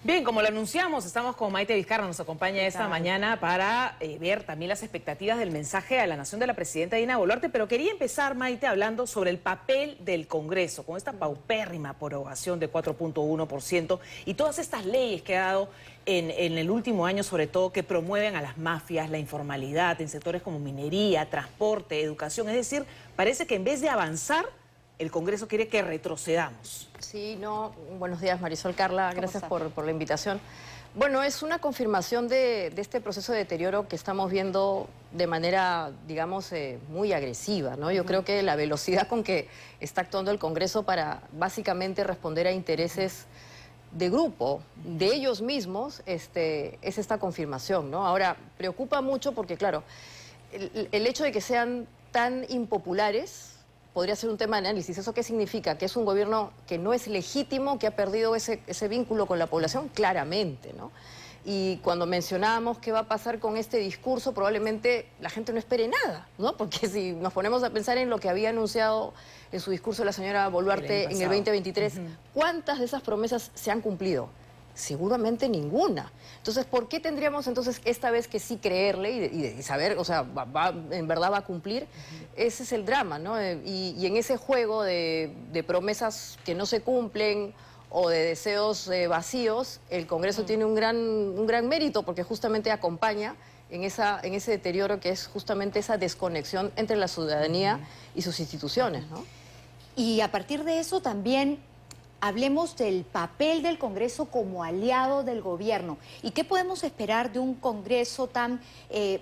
Bien, como lo anunciamos, estamos con Maite Vizcarra, nos acompaña esta mañana para ver también las expectativas del mensaje a la nación de la presidenta Dina Boluarte, pero quería empezar, Maite, hablando sobre el papel del Congreso, con esta paupérrima aprobación de 4.1% y todas estas leyes que ha dado en el último año, sobre todo, que promueven a las mafias, la informalidad en sectores como minería, transporte, educación. Es decir, parece que en vez de avanzar, el Congreso quiere que retrocedamos. Sí, buenos días Marisol, Carla, gracias por la invitación. Bueno, es una confirmación de este proceso de deterioro que estamos viendo de manera, digamos, muy agresiva, ¿no? Yo creo que la velocidad con que está actuando el Congreso para básicamente responder a intereses de grupo, de ellos mismos, es esta confirmación, ¿no? Ahora, preocupa mucho porque, claro, el hecho de que sean tan impopulares podría ser un tema de análisis. ¿Eso qué significa? ¿Que es un gobierno que no es legítimo, que ha perdido ese vínculo con la población? Claramente, ¿no? Y cuando mencionábamos qué va a pasar con este discurso, probablemente la gente no espere nada, ¿no? Porque si nos ponemos a pensar en lo que había anunciado en su discurso la señora Boluarte en el 2023, ¿cuántas de esas promesas se han cumplido? Seguramente ninguna. Entonces, ¿por qué tendríamos entonces esta vez que sí creerle y saber, o sea, en verdad va a cumplir? Ese es el drama, ¿no? Y en ese juego de promesas que no se cumplen o de deseos vacíos, el Congreso tiene un gran mérito porque justamente acompaña en ese deterioro que es justamente esa desconexión entre la ciudadanía y sus instituciones, ¿no? Y a partir de eso también hablemos del papel del Congreso como aliado del gobierno. ¿Y qué podemos esperar de un Congreso tan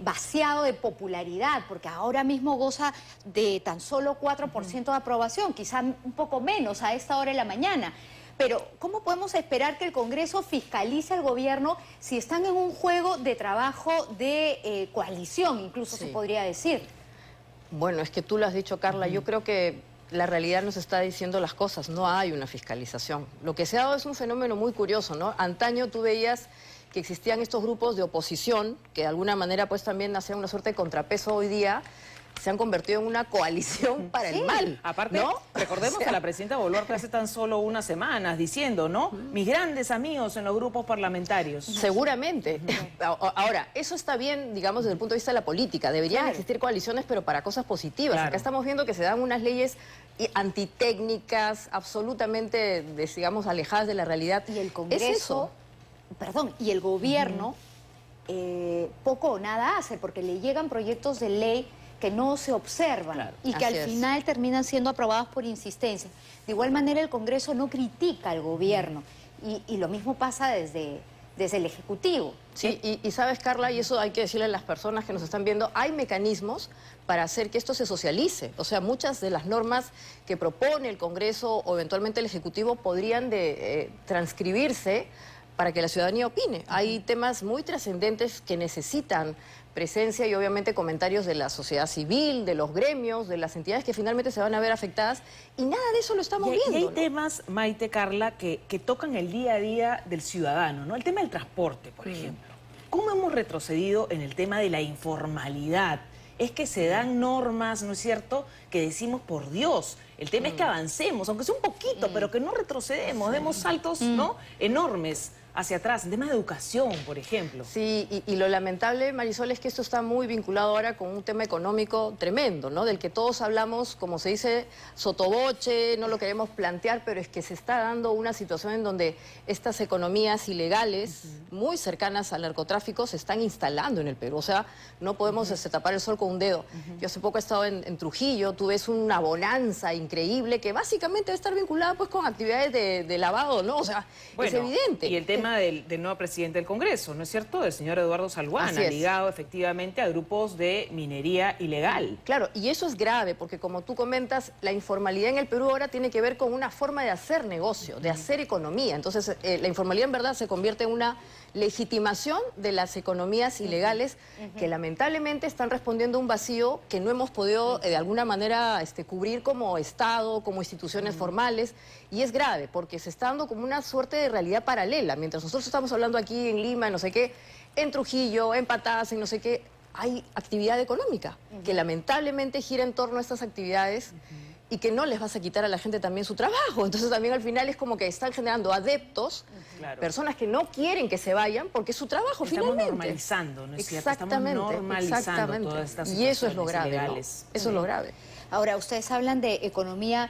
vaciado de popularidad? Porque ahora mismo goza de tan solo 4% de aprobación, quizá un poco menos a esta hora de la mañana. Pero, ¿cómo podemos esperar que el Congreso fiscalice al gobierno si están en un juego de trabajo de coalición, incluso se podría decir? Bueno, es que tú lo has dicho, Carla. Yo creo que la realidad nos está diciendo las cosas, no hay una fiscalización. Lo que se ha dado es un fenómeno muy curioso, ¿no? Antaño tú veías que existían estos grupos de oposición, que de alguna manera pues también hacían una suerte de contrapeso. Hoy día se han convertido en una coalición para el mal. Aparte, ¿no? recordemos a la presidenta Boluarte hace tan solo unas semanas diciendo, ¿no? Mis grandes amigos en los grupos parlamentarios. Seguramente. Ahora, eso está bien, digamos, desde el punto de vista de la política. Deberían existir coaliciones, pero para cosas positivas. Acá estamos viendo que se dan unas leyes antitécnicas, absolutamente, digamos, alejadas de la realidad. Y el Congreso, ¿es eso? Perdón, y el gobierno poco o nada hace, porque le llegan proyectos de ley que no se observan y que al final terminan siendo aprobados por insistencia. De igual manera, el Congreso no critica al gobierno y lo mismo pasa desde el Ejecutivo. Sí, y sabes, Carla, y eso hay que decirle a las personas que nos están viendo, hay mecanismos para hacer que esto se socialice. O sea, muchas de las normas que propone el Congreso o eventualmente el Ejecutivo podrían transcribirse para que la ciudadanía opine. Hay temas muy trascendentes que necesitan presencia y obviamente comentarios de la sociedad civil, de los gremios, de las entidades que finalmente se van a ver afectadas, y nada de eso lo estamos viendo. Y hay temas, Maite, Carla, que tocan el día a día del ciudadano, ¿no? El tema del transporte, por ejemplo. ¿Cómo hemos retrocedido en el tema de la informalidad? Es que se dan normas, ¿no es cierto?, que decimos, por Dios, el tema es que avancemos, aunque sea un poquito, pero que no retrocedemos, demos saltos, ¿no?, enormes hacia atrás, en temas de educación, por ejemplo. Sí, y lo lamentable, Marisol, es que esto está muy vinculado ahora con un tema económico tremendo, ¿no? Del que todos hablamos, como se dice, sotoboche, no lo queremos plantear, pero es que se está dando una situación en donde estas economías ilegales, muy cercanas al narcotráfico, se están instalando en el Perú. O sea, no podemos tapar el sol con un dedo. Yo hace poco he estado en Trujillo, tú ves una bonanza increíble que básicamente debe estar vinculada pues con actividades de lavado, ¿no? O sea, es evidente. Y el tema del nuevo presidente del Congreso, ¿no es cierto?, del señor Eduardo Salguana, ligado efectivamente a grupos de minería ilegal. Claro, y eso es grave, porque como tú comentas, la informalidad en el Perú ahora tiene que ver con una forma de hacer negocio, de hacer economía. Entonces, la informalidad en verdad se convierte en una legitimación de las economías ilegales que lamentablemente están respondiendo a un vacío que no hemos podido de alguna manera cubrir como Estado, como instituciones formales, y es grave porque se está dando como una suerte de realidad paralela. Mientras nosotros estamos hablando aquí en Lima, en no sé qué, en Trujillo, en Patás, en no sé qué, hay actividad económica que lamentablemente gira en torno a estas actividades y que no les vas a quitar a la gente también su trabajo. Entonces también al final es como que están generando adeptos, personas que no quieren que se vayan porque es su trabajo finalmente. Estamos normalizando, ¿no es cierto? Exactamente, Estamos normalizando todas estas situaciones y eso es lo grave, ilegales. ¿no? Eso es lo grave. Ahora, ustedes hablan de economías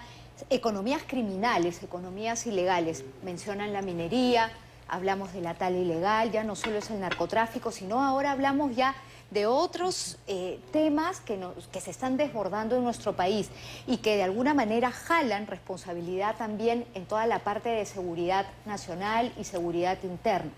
criminales, economías ilegales. Mencionan la minería, hablamos de la tala ilegal, ya no solo es el narcotráfico, sino ahora hablamos ya de otros temas que se están desbordando en nuestro país y que de alguna manera jalan responsabilidad también en toda la parte de seguridad nacional y seguridad interna.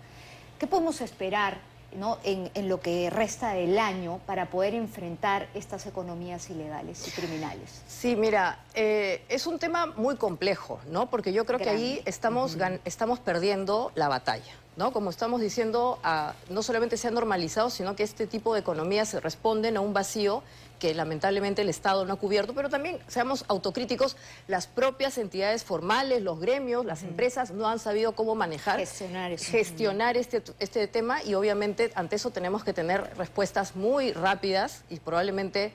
¿Qué podemos esperar, ¿no?, en lo que resta del año para poder enfrentar estas economías ilegales y criminales? Sí, mira, es un tema muy complejo, ¿no? Porque yo creo que ahí estamos perdiendo la batalla, ¿no? Como estamos diciendo, no solamente se ha normalizado, sino que este tipo de economías responden a un vacío que lamentablemente el Estado no ha cubierto, pero también, seamos autocríticos, las propias entidades formales, los gremios, las empresas no han sabido cómo manejar, gestionar este tema, y obviamente ante eso tenemos que tener respuestas muy rápidas y probablemente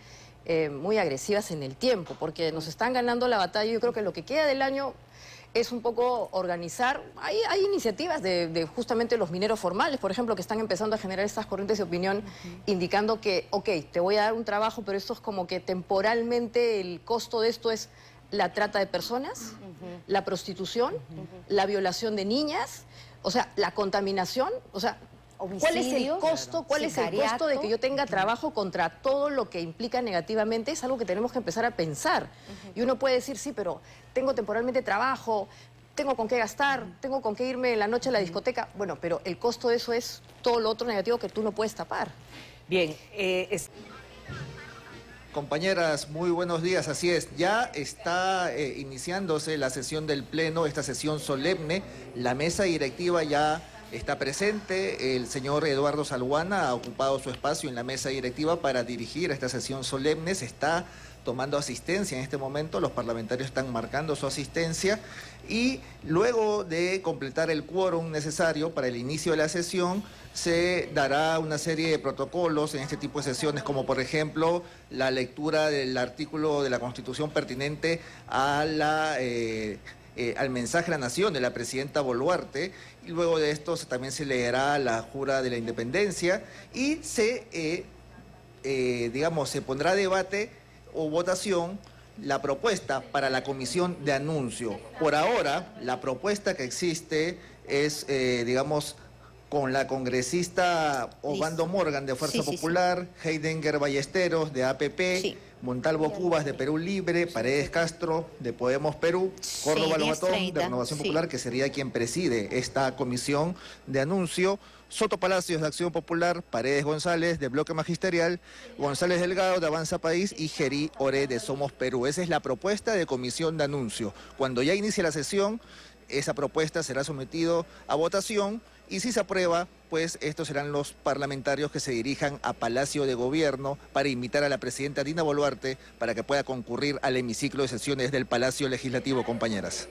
muy agresivas en el tiempo, porque nos están ganando la batalla. Yo creo que lo que queda del año es un poco organizar. Hay iniciativas de justamente los mineros formales, por ejemplo, que están empezando a generar estas corrientes de opinión, indicando que, ok, te voy a dar un trabajo, pero esto es como que temporalmente el costo de esto es la trata de personas, la prostitución, la violación de niñas, o sea, la contaminación, o sea, ¿cuál es el costo? ¿Cuál es el costo de que yo tenga trabajo contra todo lo que implica negativamente? Es algo que tenemos que empezar a pensar. Y uno puede decir, sí, pero tengo temporalmente trabajo, tengo con qué gastar, tengo con qué irme en la noche a la discoteca. Bueno, pero el costo de eso es todo lo otro negativo que tú no puedes tapar. Bien, Compañeras, muy buenos días. Así es, ya está iniciándose la sesión del Pleno, esta sesión solemne. La mesa directiva ya está presente. El señor Eduardo Salguana ha ocupado su espacio en la mesa directiva para dirigir esta sesión solemne. Se está tomando asistencia en este momento, los parlamentarios están marcando su asistencia, y luego de completar el quórum necesario para el inicio de la sesión, se dará una serie de protocolos en este tipo de sesiones, como por ejemplo la lectura del artículo de la Constitución pertinente a al mensaje a la nación de la presidenta Boluarte, y luego de esto también se leerá la jura de la independencia y se pondrá a debate o votación la propuesta para la comisión de anuncio. Por ahora, la propuesta que existe es, con la congresista Obando Morgan de Fuerza Popular, Heidenger Ballesteros de APP, Montalvo Cubas de Perú Libre, Paredes Castro de Podemos Perú, Córdoba Lobatón de Renovación Popular, que sería quien preside esta comisión de anuncio, Soto Palacios de Acción Popular, Paredes González de Bloque Magisterial, González Delgado de Avanza País y Gerí Oré de Somos Perú. Esa es la propuesta de comisión de anuncio. Cuando ya inicie la sesión, esa propuesta será sometido a votación, y si se aprueba, pues estos serán los parlamentarios que se dirijan a Palacio de Gobierno para invitar a la presidenta Dina Boluarte para que pueda concurrir al hemiciclo de sesiones del Palacio Legislativo, compañeras.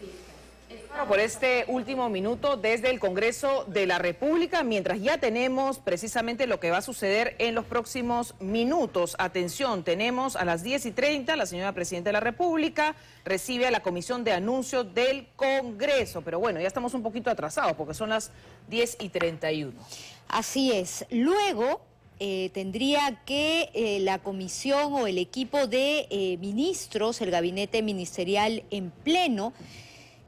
Por este último minuto desde el Congreso de la República, mientras ya tenemos precisamente lo que va a suceder en los próximos minutos. Atención, tenemos a las 10:30, la señora Presidenta de la República recibe a la Comisión de Anuncio del Congreso, pero bueno, ya estamos un poquito atrasados porque son las 10:31. Así es. Luego tendría que la comisión o el equipo de ministros, el gabinete ministerial en pleno,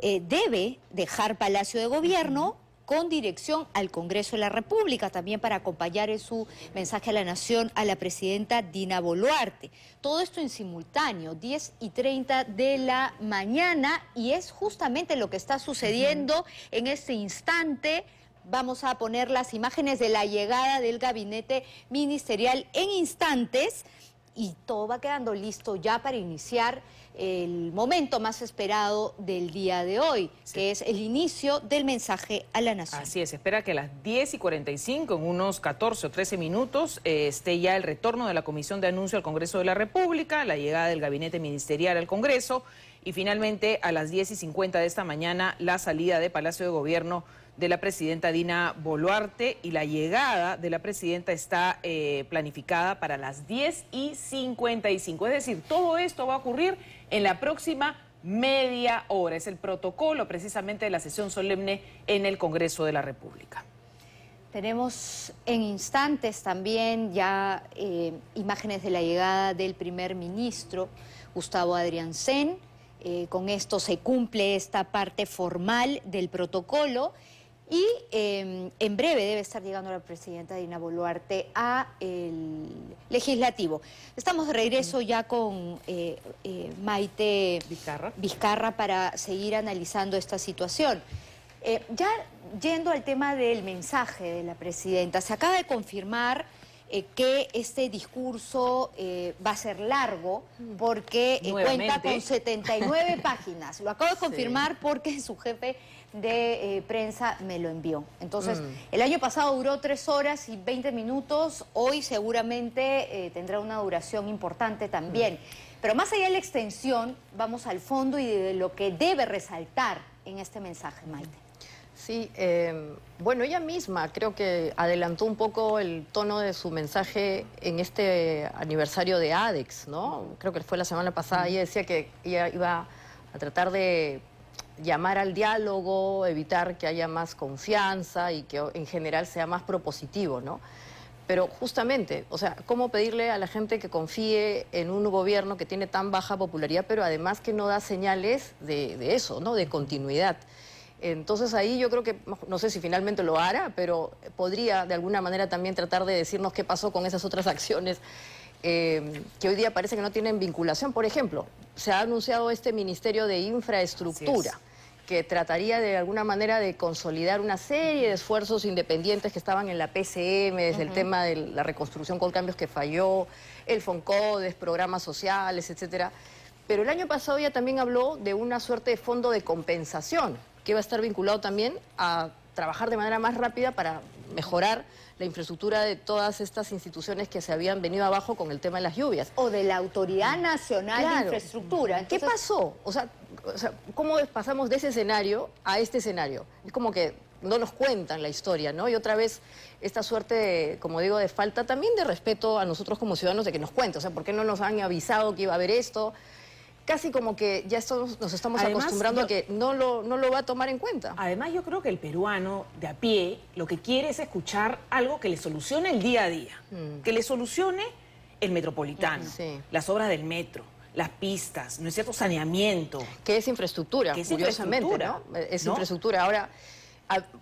debe dejar Palacio de Gobierno con dirección al Congreso de la República, también para acompañar en su mensaje a la nación a la presidenta Dina Boluarte. Todo esto en simultáneo, 10:30 de la mañana, y es justamente lo que está sucediendo en este instante. Vamos a poner las imágenes de la llegada del gabinete ministerial en instantes, y todo va quedando listo ya para iniciar el momento más esperado del día de hoy, que es el inicio del mensaje a la nación. Así es, espera que a las 10:45, en unos 14 o 13 minutos, esté ya el retorno de la Comisión de Anuncio al Congreso de la República, la llegada del gabinete ministerial al Congreso, y finalmente a las 10:50 de esta mañana la salida de Palacio de Gobierno de la presidenta Dina Boluarte, y la llegada de la presidenta está planificada para las 10:55. Es decir, todo esto va a ocurrir en la próxima media hora. Es el protocolo precisamente de la sesión solemne en el Congreso de la República. Tenemos en instantes también ya imágenes de la llegada del primer ministro, Gustavo Adrianzen. Con esto se cumple esta parte formal del protocolo y en breve debe estar llegando la presidenta Dina Boluarte a el Legislativo. Estamos de regreso ya con Maite Vizcarra para seguir analizando esta situación. Ya yendo al tema del mensaje de la presidenta, se acaba de confirmar que este discurso va a ser largo porque cuenta con 79 páginas. Lo acabo de confirmar porque su jefe de prensa me lo envió. Entonces, el año pasado duró 3 horas y 20 minutos, hoy seguramente tendrá una duración importante también. Pero más allá de la extensión, vamos al fondo y de lo que debe resaltar en este mensaje, Maite. Sí, bueno, ella misma creo que adelantó un poco el tono de su mensaje en este aniversario de ADEX, ¿no? Creo que fue la semana pasada. Ella decía que ella iba a tratar de llamar al diálogo, evitar que haya más confianza y que en general sea más propositivo, ¿no? Pero justamente, o sea, ¿cómo pedirle a la gente que confíe en un gobierno que tiene tan baja popularidad, pero además que no da señales de eso, ¿no? De continuidad. Entonces ahí yo creo que, no sé si finalmente lo hará, pero podría de alguna manera también tratar de decirnos qué pasó con esas otras acciones que hoy día parece que no tienen vinculación. Por ejemplo, se ha anunciado este Ministerio de Infraestructura, que trataría de alguna manera de consolidar una serie de esfuerzos independientes que estaban en la PCM, desde el tema de la reconstrucción con cambios que falló, el FONCODES, programas sociales, etcétera. Pero el año pasado ella también habló de una suerte de fondo de compensación, que iba a estar vinculado también a trabajar de manera más rápida para mejorar la infraestructura de todas estas instituciones que se habían venido abajo con el tema de las lluvias. O de la Autoridad Nacional de Infraestructura. Entonces, ¿qué pasó? O sea, ¿cómo pasamos de ese escenario a este escenario? Es como que no nos cuentan la historia, ¿no? Y otra vez esta suerte, de, como digo, de falta también de respeto a nosotros como ciudadanos de que nos cuenten. O sea, ¿por qué no nos han avisado que iba a haber esto? Casi como que ya nos estamos acostumbrando a que no lo va a tomar en cuenta. Además, yo creo que el peruano de a pie lo que quiere es escuchar algo que le solucione el día a día, que le solucione el metropolitano, las obras del metro, las pistas, ¿no es cierto? Saneamiento. Que es infraestructura, curiosamente, ¿no? Es infraestructura. Ahora,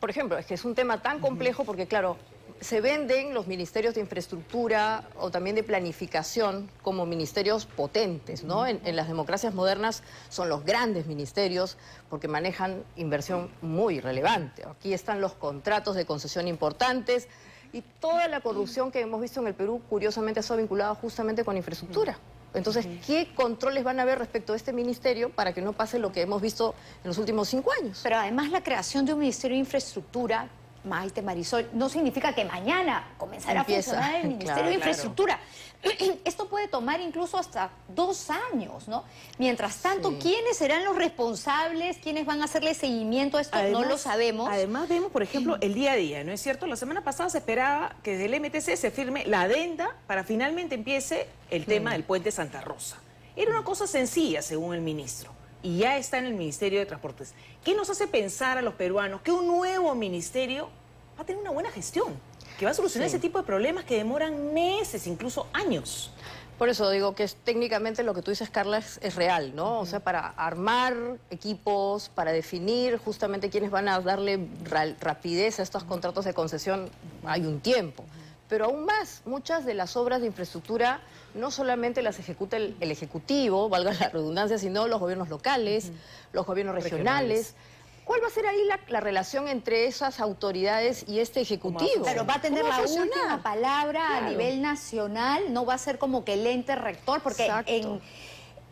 por ejemplo, es que es un tema tan complejo porque, claro, se venden los ministerios de infraestructura o también de planificación como ministerios potentes, ¿no? En las democracias modernas son los grandes ministerios porque manejan inversión muy relevante. Aquí están los contratos de concesión importantes y toda la corrupción que hemos visto en el Perú, curiosamente, ha estado vinculada justamente con infraestructura. Entonces, ¿qué controles van a haber respecto a este ministerio para que no pase lo que hemos visto en los últimos 5 años? Pero además la creación de un ministerio de infraestructura, Maite, Marisol, no significa que mañana comenzará a funcionar el Ministerio de Infraestructura. Esto puede tomar incluso hasta 2 años, ¿no? Mientras tanto, ¿quiénes serán los responsables? ¿Quiénes van a hacerle seguimiento a esto? Además, no lo sabemos. Además vemos, por ejemplo, el día a día, ¿no es cierto? La semana pasada se esperaba que desde el MTC se firme la adenda para finalmente empiece el tema del puente Santa Rosa. Era una cosa sencilla, según el ministro. Y ya está en el Ministerio de Transportes. ¿Qué nos hace pensar a los peruanos que un nuevo ministerio va a tener una buena gestión? Que va a solucionar ese tipo de problemas que demoran meses, incluso años. Por eso digo que técnicamente lo que tú dices, Carla, es real, ¿no? O sea, para armar equipos, para definir justamente quiénes van a darle rapidez a estos contratos de concesión, hay un tiempo. Pero aún más, muchas de las obras de infraestructura no solamente las ejecuta el Ejecutivo, valga la redundancia, sino los gobiernos locales, los gobiernos regionales. ¿Cuál va a ser ahí la relación entre esas autoridades y este Ejecutivo? Pero va a tener la última palabra a nivel nacional, no va a ser como que el ente rector, porque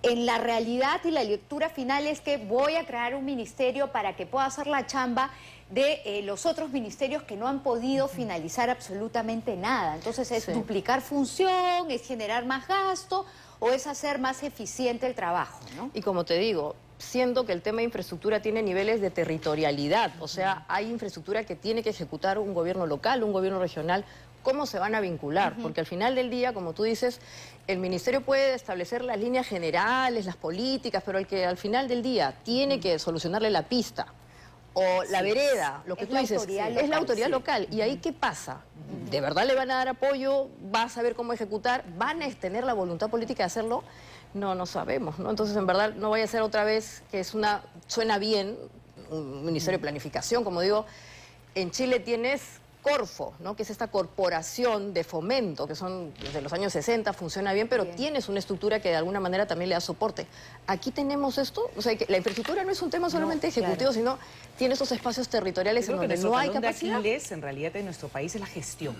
en la realidad y la lectura final es que voy a crear un ministerio para que pueda hacer la chamba de los otros ministerios que no han podido finalizar absolutamente nada. Entonces es duplicar función, es generar más gasto o es hacer más eficiente el trabajo, ¿no? Y como te digo, siendo que el tema de infraestructura tiene niveles de territorialidad, o sea, hay infraestructura que tiene que ejecutar un gobierno local, un gobierno regional, ¿cómo se van a vincular? Porque al final del día, como tú dices, el ministerio puede establecer las líneas generales, las políticas, pero el que al final del día tiene que solucionarle la pista o la vereda, lo que tú dices, es la autoridad local. ¿Y ahí qué pasa? ¿De verdad le van a dar apoyo? ¿Va a saber cómo ejecutar? ¿Van a tener la voluntad política de hacerlo? No sabemos, ¿no? Entonces, en verdad, no vaya a ser otra vez que suena bien, un ministerio de planificación, como digo. En Chile tienes Corfo, ¿no? Que es esta corporación de fomento, que son desde los años 60, funciona bien, pero tienes una estructura que de alguna manera también le da soporte. Aquí tenemos esto, o sea, que la infraestructura no es un tema solamente ejecutivo, sino tiene esos espacios territoriales en donde no hay capacidad. Aquiles, en realidad, en nuestro país es la gestión,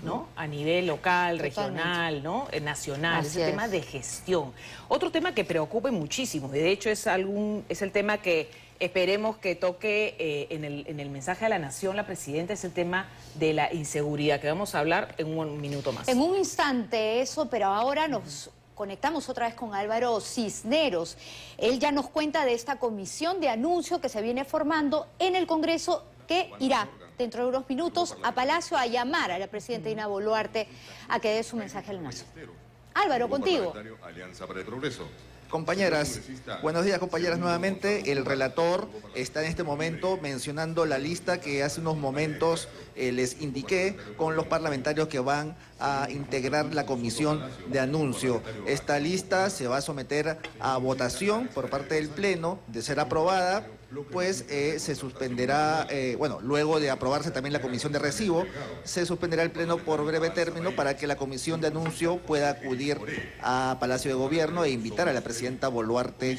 ¿no? A nivel local, regional, ¿no? Nacional, es el tema de gestión. Otro tema que preocupa muchísimo, de hecho es el tema que esperemos que toque en el mensaje a la nación la presidenta, es el tema de la inseguridad, que vamos a hablar en un minuto más. En un instante eso, pero ahora nos conectamos otra vez con Álvaro Cisneros. Él ya nos cuenta de esta comisión de anuncio que se viene formando en el Congreso, que irá dentro de unos minutos a Palacio a llamar a la presidenta Dina Boluarte a que dé su mensaje a la nación. Álvaro, contigo. Alianza para el Progreso. Compañeras, buenos días compañeras nuevamente. El relator está en este momento mencionando la lista que hace unos momentos les indiqué con los parlamentarios que van a integrar la comisión de anuncio. Esta lista se va a someter a votación por parte del Pleno. De ser aprobada, pues se suspenderá, luego de aprobarse también la comisión de recibo, se suspenderá el Pleno por breve término para que la comisión de anuncio pueda acudir a Palacio de Gobierno e invitar a la presidenta Boluarte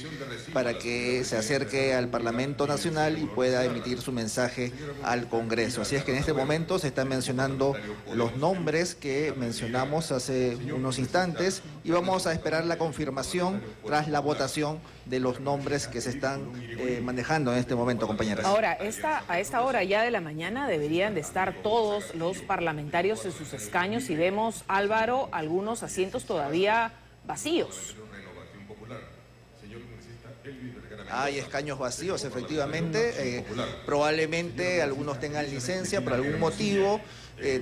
para que se acerque al Parlamento Nacional y pueda emitir su mensaje al Congreso. Así es que en este momento se están mencionando los nombres que mencionamos hace unos instantes y vamos a esperar la confirmación tras la votación de los nombres que se están manejando en este momento, compañeras. Ahora, a esta hora ya de la mañana deberían de estar todos los parlamentarios en sus escaños y vemos, Álvaro, algunos asientos todavía vacíos. Hay escaños vacíos, efectivamente. Probablemente algunos tengan licencia por algún motivo.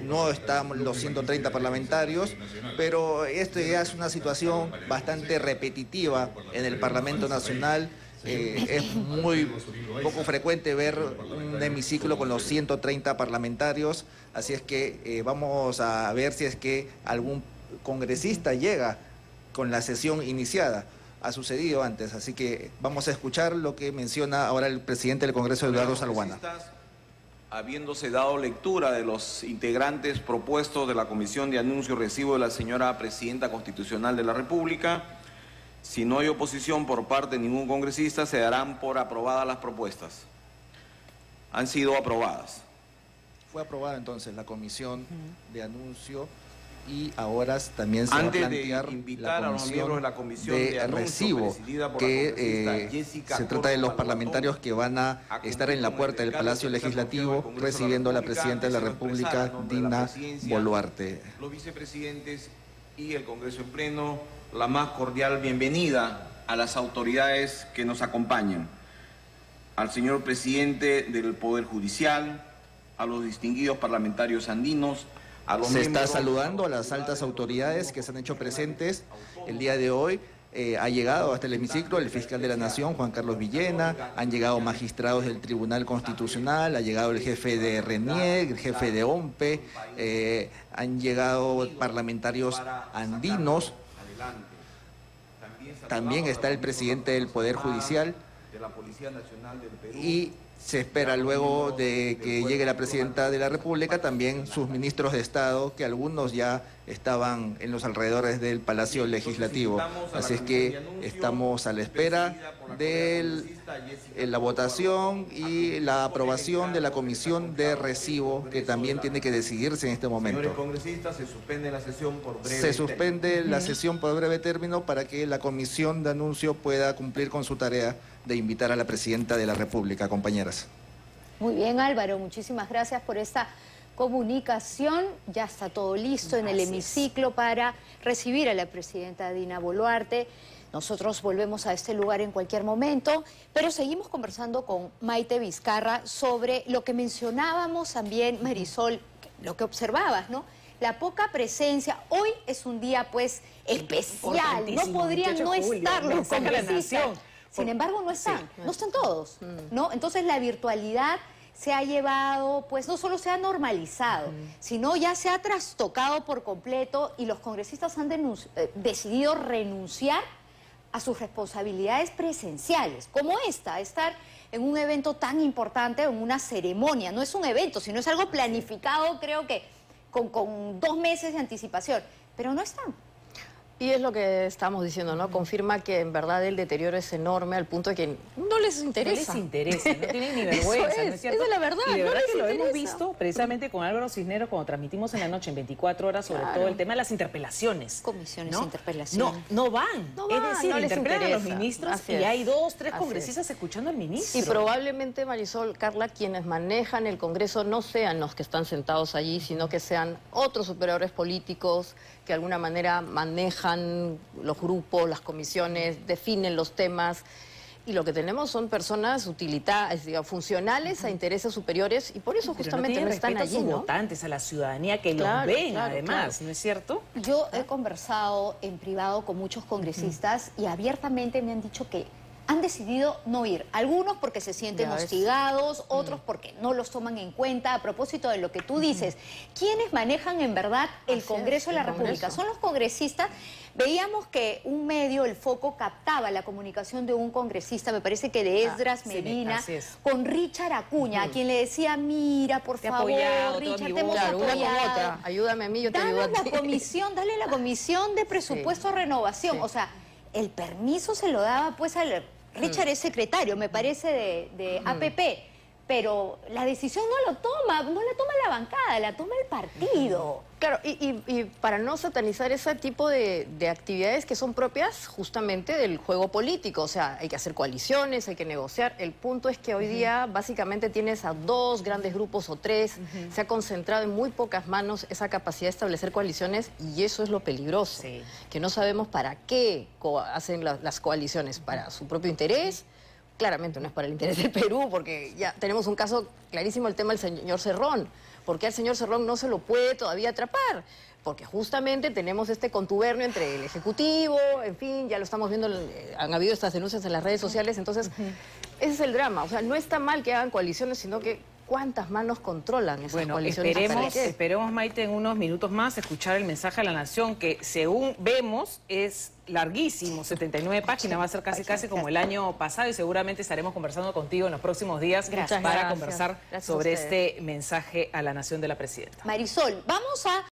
No están los 130 parlamentarios, pero esto ya es una situación bastante repetitiva en el Parlamento Nacional. Es muy poco frecuente ver un hemiciclo con los 130 parlamentarios, así es que vamos a ver si es que algún congresista llega con la sesión iniciada. Ha sucedido antes, así que vamos a escuchar lo que menciona ahora el presidente del Congreso, Eduardo Salguana. Habiéndose dado lectura de los integrantes propuestos de la Comisión de Anuncio y Recibo de la señora Presidenta Constitucional de la República, si no hay oposición por parte de ningún congresista, se darán por aprobadas las propuestas. Han sido aprobadas. Fue aprobada entonces la Comisión de Anuncio y ahora también se va a plantear invitar a los miembros de la Comisión de Recibo, que se trata de los parlamentarios que van a estar en la puerta del Palacio Legislativo recibiendo a la Presidenta de la República, Dina Boluarte. Los vicepresidentes y el Congreso en pleno, la más cordial bienvenida a las autoridades que nos acompañan, al señor presidente del Poder Judicial, a los distinguidos parlamentarios andinos. Se está saludando a las altas autoridades que se han hecho presentes el día de hoy. Ha llegado hasta el hemiciclo el fiscal de la Nación, Juan Carlos Villena, han llegado magistrados del Tribunal Constitucional, ha llegado el jefe de RENIEC, el jefe de OMPE, han llegado parlamentarios andinos, también está el presidente del Poder Judicial y se espera luego de que llegue la Presidenta de la República también sus ministros de Estado, que algunos ya estaban en los alrededores del Palacio Legislativo. Así es que estamos a la espera de la votación y la aprobación de la Comisión de Recibo, que también tiene que decidirse en este momento. Señores congresistas, se suspende la sesión por breve término. Se suspende la sesión por breve término para que la Comisión de Anuncio pueda cumplir con su tarea de invitar a la Presidenta de la República, compañeras. Muy bien, Álvaro, muchísimas gracias por esta Comunicación. Ya está todo listo en el hemiciclo para recibir a la presidenta Dina Boluarte. Nosotros volvemos a este lugar en cualquier momento, pero seguimos conversando con Maite Vizcarra sobre lo que mencionábamos también, Marisol, lo que observabas, ¿no? La poca presencia. Hoy es un día, pues, especial. No podrían no estar los congresistas. Sin embargo, no están. No están todos, ¿no? Entonces, la virtualidad se ha llevado, pues, no solo se ha normalizado, sino ya se ha trastocado por completo y los congresistas han decidido renunciar a sus responsabilidades presenciales, como esta, estar en un evento tan importante, en una ceremonia. No es un evento, sino es algo planificado, creo que con 2 meses de anticipación, pero no están. Y es lo que estamos diciendo, ¿no? Confirma que en verdad el deterioro es enorme al punto de que no les interesa. No les interesa, no tienen ni vergüenza, ¿no es cierto? Esa es la verdad. Y de verdad que lo interesa. hemos visto precisamente con Álvaro Cisneros cuando transmitimos en la noche en 24 horas sobre todo el tema de las interpelaciones. Comisiones ¿no? de interpelación. No van. Es decir, no les interpelan a los interesa. ministros Así y es. hay 2, 3 Así congresistas escuchando al ministro. Y probablemente, Marisol, Carla, quienes manejan el Congreso no sean los que están sentados allí, sino que sean otros superiores políticos que de alguna manera manejan los grupos, las comisiones, definen los temas. Y lo que tenemos son personas utilitarias, digamos, funcionales a intereses superiores y por eso Pero justamente no están allí, a sus ¿no? votantes, a la ciudadanía que los ven, además, ¿no es cierto? Yo he conversado en privado con muchos congresistas y abiertamente me han dicho que han decidido no ir. Algunos porque se sienten hostigados, otros porque no los toman en cuenta. A propósito de lo que tú dices, ¿quiénes manejan en verdad el Congreso de la República? Son los congresistas. Veíamos que un medio, El Foco, captaba la comunicación de un congresista, me parece que de Esdras Medina, con Richard Acuña, a quien le decía, mira, por favor, Richard, te hemos apoyado. Una con otra. Ayúdame a mí, yo te ayudo a ti. Dale la comisión de presupuesto renovación. O sea, el permiso se lo daba pues al... Richard es secretario, me parece, de APP, pero la decisión no la toma la bancada, la toma el partido. Claro, y para no satanizar ese tipo de actividades que son propias justamente del juego político, o sea, hay que hacer coaliciones, hay que negociar. El punto es que hoy día básicamente tienes a 2 grandes grupos o 3, se ha concentrado en muy pocas manos esa capacidad de establecer coaliciones y eso es lo peligroso, que no sabemos para qué hacen las coaliciones, para su propio interés. Claramente no es para el interés del Perú, porque ya tenemos un caso clarísimo, el tema del señor Cerrón. ¿Por qué al señor Cerrón no se lo puede todavía atrapar? Porque justamente tenemos este contubernio entre el Ejecutivo, en fin, ya lo estamos viendo, han habido estas denuncias en las redes sociales, entonces ese es el drama. O sea, no está mal que hagan coaliciones, sino que ¿cuántas manos controlan esas coaliciones? Esperemos, Maite, en unos minutos más escuchar el mensaje a la Nación, que según vemos es larguísimo, 79 páginas, va a ser casi como el año pasado y seguramente estaremos conversando contigo en los próximos días para conversar sobre este mensaje a la Nación de la Presidenta. Marisol, vamos a...